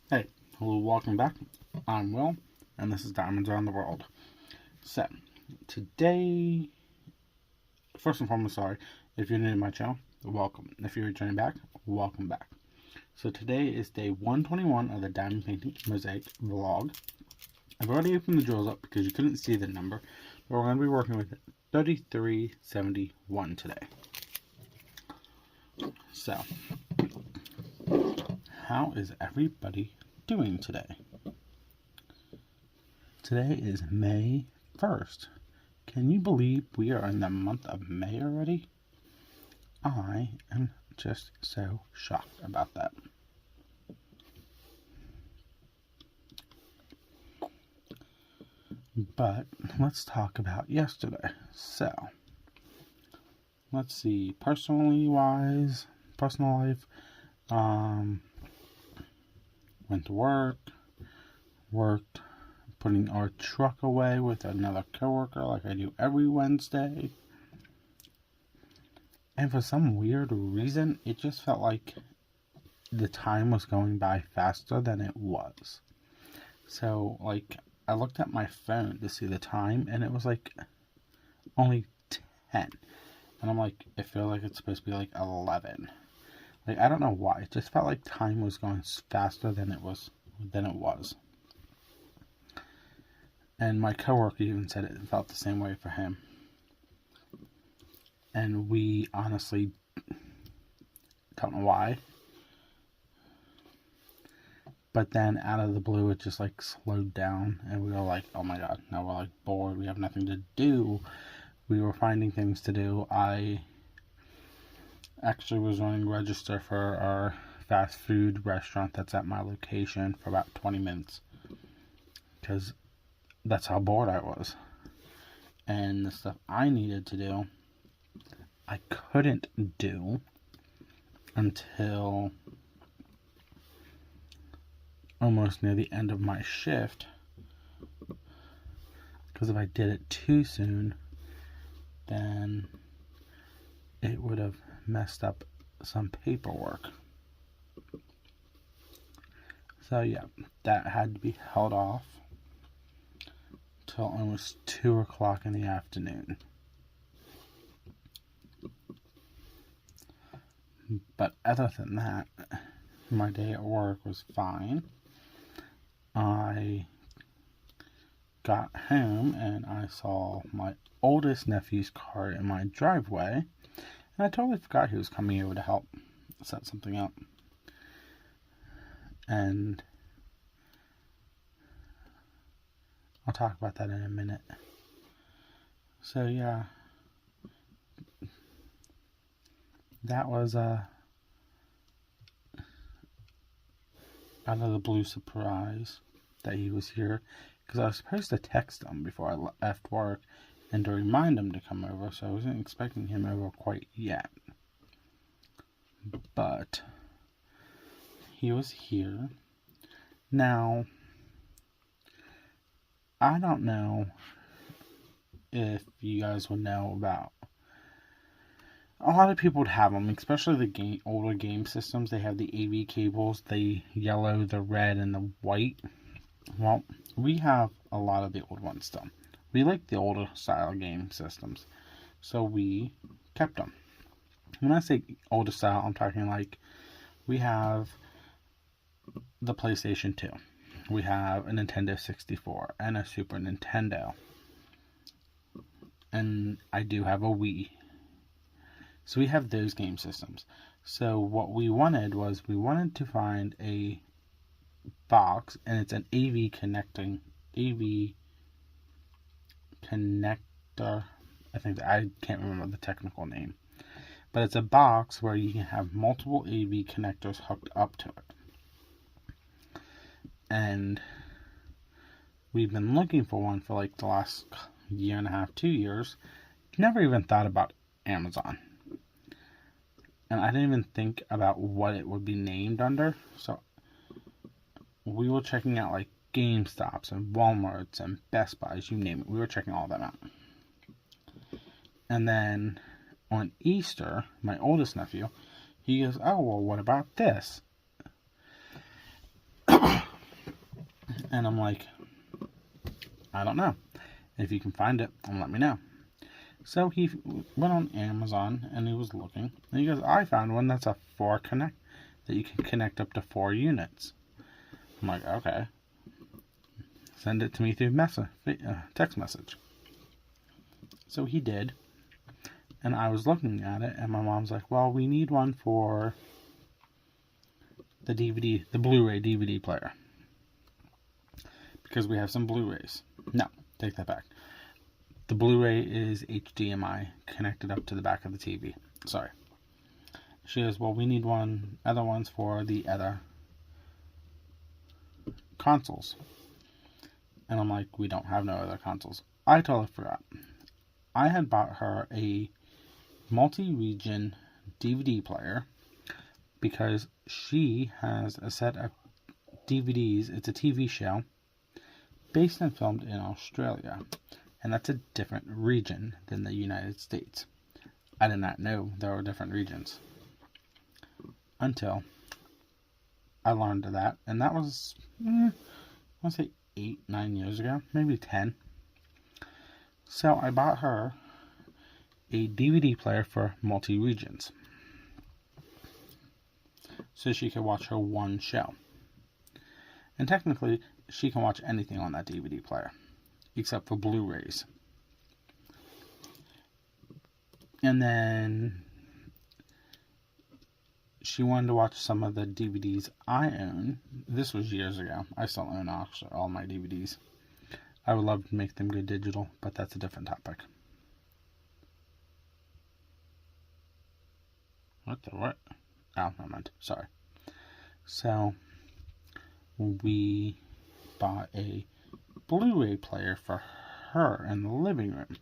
Hey, hello, welcome back. I'm Will, and this is Diamonds Around the World. So, today, first and foremost, sorry, if you're new to my channel, welcome. If you're returning back, welcome back. So, today is day 121 of the Diamond Painting Mosaic vlog. I've already opened the drawers up because you couldn't see the number, but we're going to be working with 3371 today. So, how is everybody doing today? Today is May 1st. Can you believe we are in the month of May already? I am just so shocked about that. But let's talk about yesterday. So, let's see. Personal life. Went to work, worked, putting our truck away with another coworker like I do every Wednesday. And for some weird reason, it just felt like the time was going by faster than it was. So, I looked at my phone to see the time, and it was only 10. And I'm like, it feels like it's supposed to be 11. I don't know why. It just felt like time was going faster than it was. And my coworker even said it felt the same way for him. And we honestly don't know why. But then out of the blue, it just slowed down, and we were like, oh my god, now we're bored, we have nothing to do. We were finding things to do. I actually was running register for our fast food restaurant that's at my location for about 20 minutes. Because that's how bored I was. And the stuff I needed to do, I couldn't do until almost near the end of my shift. Because if I did it too soon, then it would have messed up some paperwork. So yeah, that had to be held off till almost 2 o'clock in the afternoon. But other than that, my day at work was fine. I got home and I saw my oldest nephew's car in my driveway, and I totally forgot he was coming over to help set something up. And I'll talk about that in a minute. So yeah, that was a out of the blue surprise that he was here, because I was supposed to text him before I left work and to remind him to come over, so I wasn't expecting him over quite yet. But he was here. Now, I don't know if you guys would know about, a lot of people would have them, especially the older game systems. They have the AV cables, the yellow, the red, and the white. Well, we have a lot of the old ones still. We like the older style game systems, so we kept them. When I say older style, I'm talking we have the PlayStation 2. We have a Nintendo 64 and a Super Nintendo. And I do have a Wii. So we have those game systems. So what we wanted to find a box, and it's an AV connector. I can't remember the technical name. But it's a box where you can have multiple AV connectors hooked up to it. And we've been looking for one for the last year and a half, 2 years. Never even thought about Amazon. And I didn't even think about what it would be named under. So we were checking out GameStops and Walmarts and Best Buys, you name it. We were checking all of them out. And then on Easter, my oldest nephew, he goes, oh, well, what about this? And I'm like, I don't know. If you can find it, let me know. So he went on Amazon and he was looking. And he goes, I found one that's a 4 connect, that you can connect up to 4 units. I'm like, okay. Send it to me through text message. So he did. And I was looking at it, and my mom's like, well, we need one for the Blu-ray DVD player. Because we have some Blu-rays. No, take that back. The Blu-ray is HDMI connected up to the back of the TV. Sorry. She goes, well, we need other ones for the other consoles. And I'm like, we don't have no other consoles. I totally forgot. I had bought her a multi-region DVD player because she has a set of DVDs. It's a TV show based and filmed in Australia, and that's a different region than the United States. I did not know there were different regions until I learned of that, and that was, I want to say 8-9 years ago, maybe 10. So I bought her a DVD player for multi-regions so she could watch her one show. And technically, she can watch anything on that DVD player except for Blu-rays. And then she wanted to watch some of the DVDs I own. This was years ago. I still own all my DVDs. I would love to make them go digital, but that's a different topic. What? Oh, never mind. Sorry. So, we bought a Blu-ray player for her in the living room.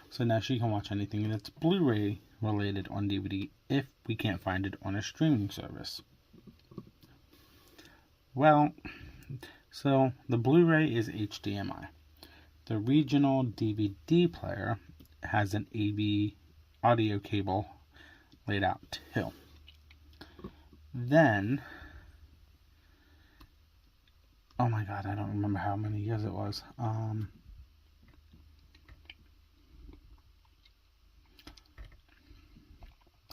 So now she can watch anything that's Blu-ray related on DVD if we can't find it on a streaming service. Well, so the Blu-ray is HDMI. The regional DVD player has an AV audio cable laid out too. Then, oh my god, I don't remember how many years it was.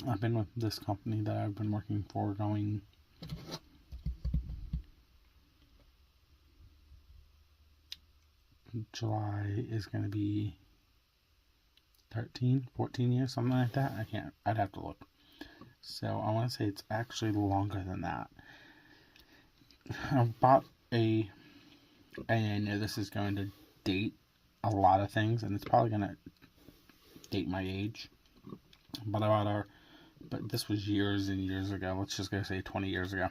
I've been with this company that I've been working for going July is going to be 13, 14 years, something like that. I'd have to look. So I want to say it's actually longer than that. I bought and I know this is going to date a lot of things, and it's probably going to date my age. But I bought her, but this was years and years ago. Let's just go say 20 years ago.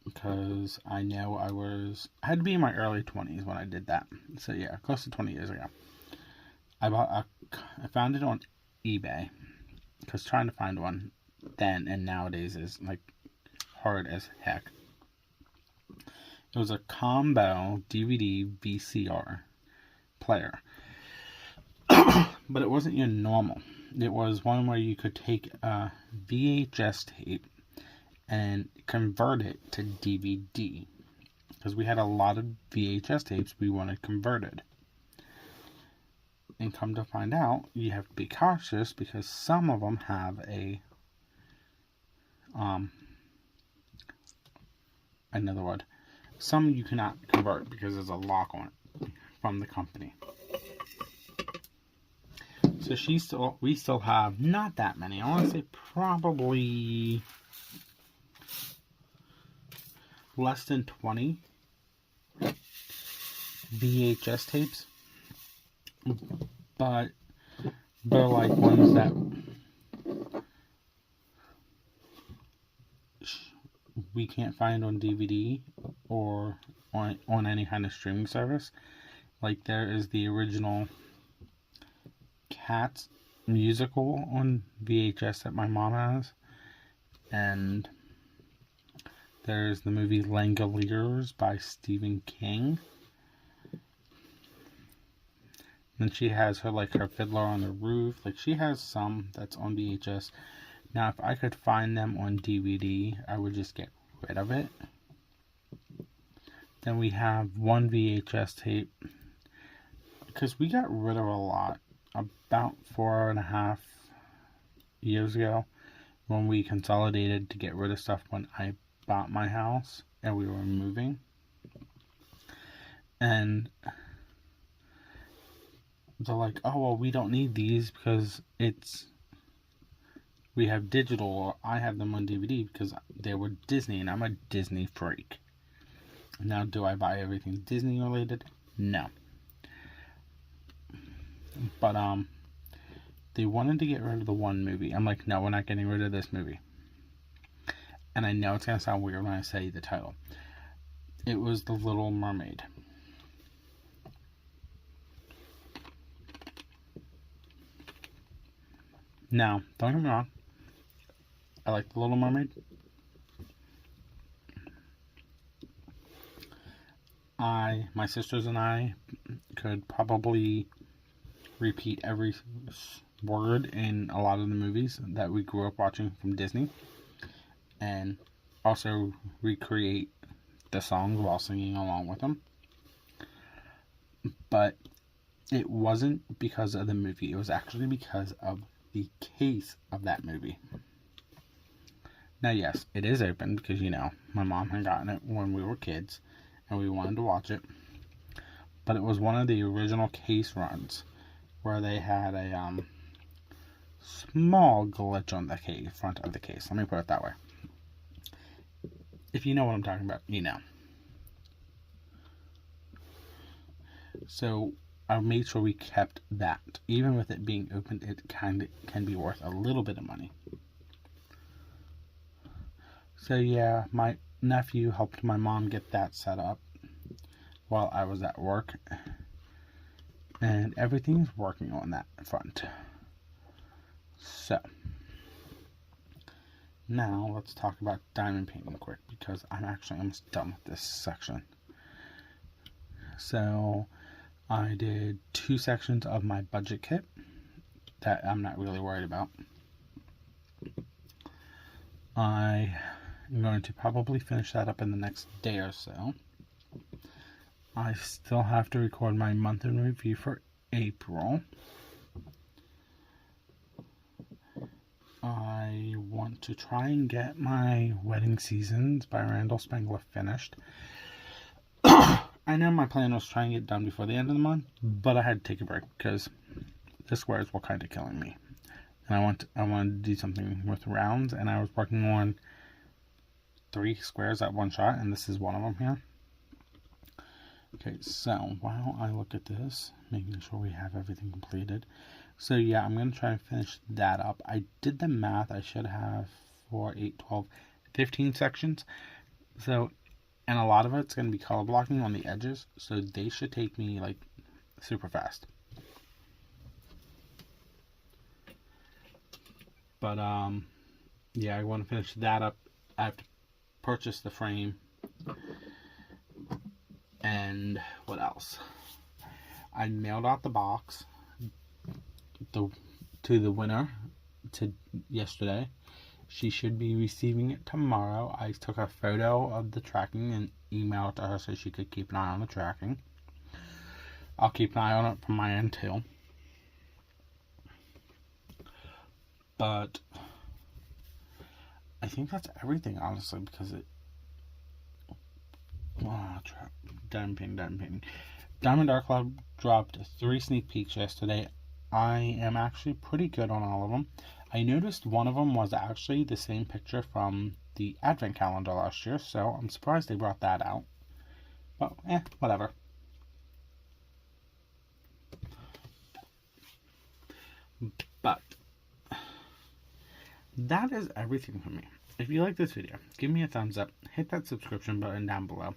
Because I know I had to be in my early 20s when I did that. So yeah, close to 20 years ago. I found it on eBay. Because trying to find one then and nowadays is like hard as heck. It was a combo DVD VCR player. But it wasn't your normal. It was one where you could take a VHS tape and convert it to DVD. Because we had a lot of VHS tapes we wanted converted. And come to find out, you have to be cautious because some of them have another word. Some you cannot convert because there's a lock on it from the company. So we still have not that many. I want to say probably less than 20 VHS tapes. But they're like ones that we can't find on DVD or on any kind of streaming service. Like there is the original Cats musical on VHS that my mom has, and there's the movie Langoliers by Stephen King. And she has her Fiddler on the Roof. Like she has some that's on VHS. Now if I could find them on DVD, I would just get rid of it. Then we have one VHS tape, because we got rid of a lot about 4.5 years ago when we consolidated to get rid of stuff when I bought my house and we were moving. And they're like, oh, well, we don't need these because we have digital, or I have them on DVD because they were Disney, and I'm a Disney freak. Now, do I buy everything Disney related? No. But, they wanted to get rid of the one movie. I'm like, no, we're not getting rid of this movie. And I know it's going to sound weird when I say the title. It was The Little Mermaid. Now, don't get me wrong. I like The Little Mermaid. My sisters and I could probably repeat every word in a lot of the movies that we grew up watching from Disney. And also recreate the songs while singing along with them. But it wasn't because of the movie. It was actually because of the case of that movie. Now, yes, it is open because, my mom had gotten it when we were kids and we wanted to watch it. But it was one of the original case runs where they had a small glitch on the front of the case. Let me put it that way. If you know what I'm talking about, you know. So I made sure we kept that. Even with it being opened, it can be worth a little bit of money. So yeah, my nephew helped my mom get that set up while I was at work. And everything's working on that front. So now let's talk about diamond painting quick, because I'm actually almost done with this section. So I did 2 sections of my budget kit that I'm not really worried about. I am going to probably finish that up in the next day or so. I still have to record my month in review for April. I want to try and get my Wedding Seasons by Randall Spangler finished. I know my plan was to try and get it done before the end of the month, but I had to take a break because the squares were kind of killing me. And I wanted to do something with rounds, and I was working on 3 squares at one shot, and this is one of them here. Okay, so while I look at this, making sure we have everything completed. So yeah, I'm going to try and finish that up. I did the math. I should have 4, 8, 12, 15 sections. So, and a lot of it's going to be color blocking on the edges. So they should take me like super fast. But yeah, I want to finish that up. I have to purchase the frame. And what else? I mailed out the box to the winner yesterday. She should be receiving it tomorrow. I took a photo of the tracking and emailed it to her so she could keep an eye on the tracking. I'll keep an eye on it from my end too. But I think that's everything, honestly, because Diamond painting. Diamond Art Club dropped 3 sneak peeks yesterday. I am actually pretty good on all of them. I noticed one of them was actually the same picture from the Advent calendar last year, so I'm surprised they brought that out. But, whatever. But that is everything for me. If you like this video, give me a thumbs up. Hit that subscription button down below.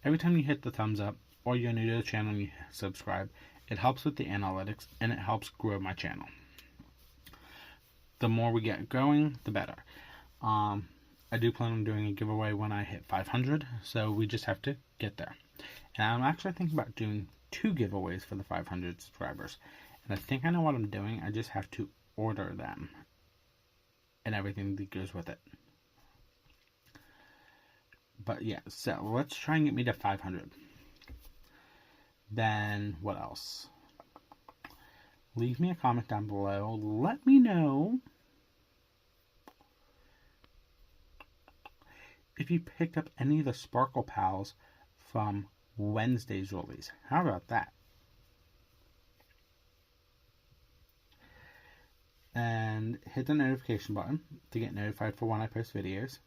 Every time you hit the thumbs up, or you're new to the channel and you subscribe, it helps with the analytics and it helps grow my channel. The more we get going, the better. I do plan on doing a giveaway when I hit 500, so we just have to get there. And I'm actually thinking about doing 2 giveaways for the 500 subscribers. And I think I know what I'm doing. I just have to order them and everything that goes with it. But yeah, so let's try and get me to 500. Then what else? Leave me a comment down below. Let me know if you picked up any of the Sparkle Pals from Wednesday's release. How about that? And hit the notification button to get notified for when I post videos.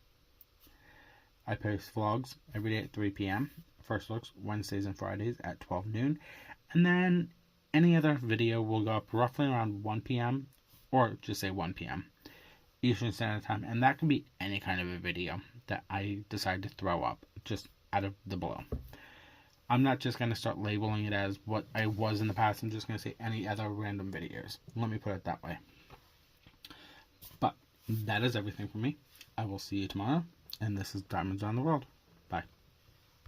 I post vlogs every day at 3 p.m. First looks Wednesdays and Fridays at 12 noon. And then any other video will go up roughly around 1 p.m. or just say 1 p.m. Eastern Standard Time. And that can be any kind of a video that I decide to throw up just out of the blue. I'm not just going to start labeling it as what I was in the past. I'm just going to say any other random videos. Let me put it that way. But that is everything for me. I will see you tomorrow. And this is Diamonds Around the World.